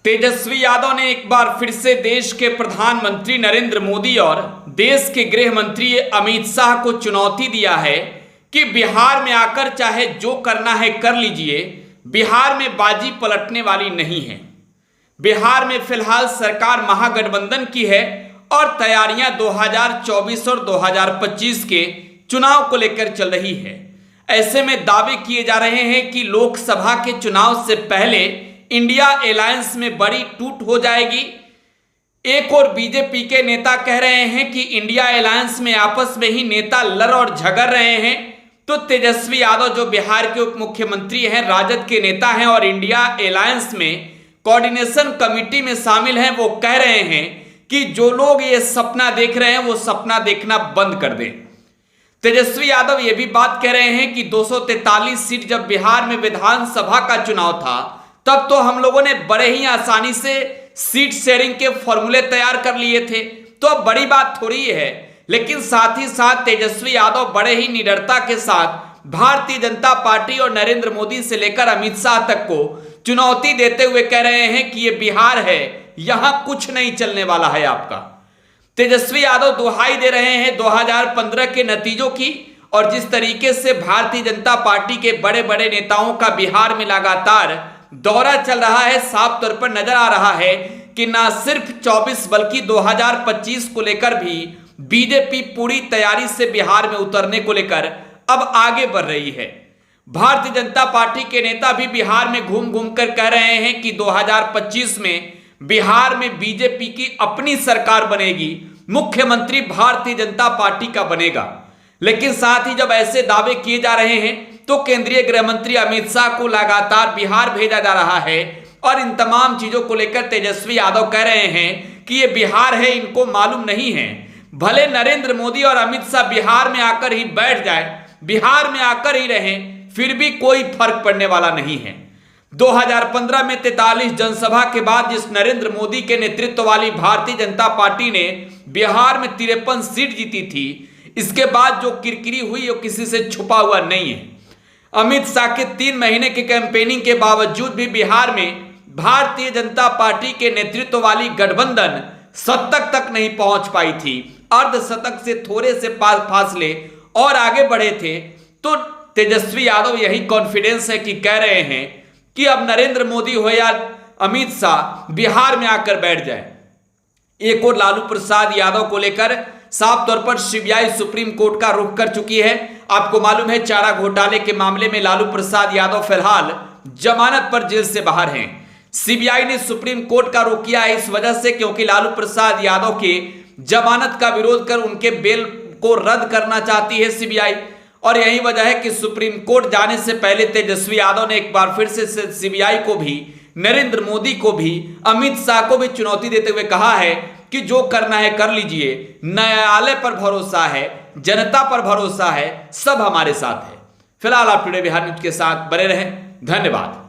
तेजस्वी यादव ने एक बार फिर से देश के प्रधानमंत्री नरेंद्र मोदी और देश के गृह मंत्री अमित शाह को चुनौती दिया है कि बिहार में आकर चाहे जो करना है कर लीजिए, बिहार में बाजी पलटने वाली नहीं है। बिहार में फिलहाल सरकार महागठबंधन की है और तैयारियां 2024 और 2025 के चुनाव को लेकर चल रही है। ऐसे में दावे किए जा रहे हैं कि लोकसभा के चुनाव से पहले इंडिया अलायंस में बड़ी टूट हो जाएगी। एक और बीजेपी के नेता कह रहे हैं कि इंडिया अलायंस में आपस में ही नेता लड़ और झगड़ रहे हैं। तो तेजस्वी यादव जो बिहार के उप मुख्यमंत्री हैं, राजद के नेता हैं और इंडिया अलायंस में कोऑर्डिनेशन कमेटी में शामिल हैं, वो कह रहे हैं कि जो लोग ये सपना देख रहे हैं वो सपना देखना बंद कर दें। तेजस्वी यादव ये भी बात कह रहे हैं कि 243 सीट जब बिहार में विधानसभा का चुनाव था तब तो हम लोगों ने बड़े ही आसानी से सीट शेयरिंग के फॉर्मूले तैयार कर लिए थे, तो अब बड़ी बात थोड़ी है। लेकिन साथ ही साथ तेजस्वी यादव बड़े ही निडरता के साथ भारतीय जनता पार्टी और नरेंद्र मोदी से लेकर अमित शाह तक को चुनौती देते हुए कह रहे हैं कि ये बिहार है, यहां कुछ नहीं चलने वाला है आपका। तेजस्वी यादव दुहाई दे रहे हैं 2015 के नतीजों की, और जिस तरीके से भारतीय जनता पार्टी के बड़े बड़े नेताओं का बिहार में लगातार दौरा चल रहा है, साफ तौर पर नजर आ रहा है कि ना सिर्फ 24 बल्कि 2025 को लेकर भी बीजेपी पूरी तैयारी से बिहार में उतरने को लेकर अब आगे बढ़ रही है। भारतीय जनता पार्टी के नेता भी बिहार में घूम घूम कर कह रहे हैं कि 2025 में बिहार में बीजेपी की अपनी सरकार बनेगी, मुख्यमंत्री भारतीय जनता पार्टी का बनेगा। लेकिन साथ ही जब ऐसे दावे किए जा रहे हैं तो केंद्रीय गृह मंत्री अमित शाह को लगातार बिहार भेजा जा रहा है और इन तमाम चीजों को लेकर तेजस्वी यादव कह रहे हैं कि ये बिहार है, इनको मालूम नहीं है। भले नरेंद्र मोदी और अमित शाह बिहार में आकर ही बैठ जाए, बिहार में आकर ही रहें, फिर भी कोई फर्क पड़ने वाला नहीं है। 2015 में 43 जनसभा के बाद जिस नरेंद्र मोदी के नेतृत्व वाली भारतीय जनता पार्टी ने बिहार में 53 सीट जीती थी, इसके बाद जो किरकिरी हुई वो किसी से छुपा हुआ नहीं है। अमित शाह के 3 महीने की कैंपेनिंग के बावजूद भी बिहार में भारतीय जनता पार्टी के नेतृत्व वाली गठबंधन शतक तक नहीं पहुंच पाई थी, अर्धशतक से थोड़े से फासले और आगे बढ़े थे। तो तेजस्वी यादव यही कॉन्फिडेंस है कि कह रहे हैं कि अब नरेंद्र मोदी हो या अमित शाह बिहार में आकर बैठ जाए। एक और लालू प्रसाद यादव को लेकर साफ तौर पर सीबीआई सुप्रीम कोर्ट का रुख कर चुकी है। आपको मालूम है चारा घोटाले के मामले में लालू प्रसाद यादव फिलहाल जमानत पर जेल से बाहर हैं। सीबीआई ने सुप्रीम कोर्ट का रुख किया है इस वजह से क्योंकि लालू प्रसाद यादव के जमानत का विरोध कर उनके बेल को रद्द करना चाहती है सीबीआई, और यही वजह है कि सुप्रीम कोर्ट जाने से पहले तेजस्वी यादव ने एक बार फिर से सीबीआई को भी, नरेंद्र मोदी को भी, अमित शाह को भी चुनौती देते हुए कहा है कि जो करना है कर लीजिए, न्यायालय पर भरोसा है, जनता पर भरोसा है, सब हमारे साथ है। फिलहाल आप टुडे बिहार न्यूज के साथ बने रहें। धन्यवाद।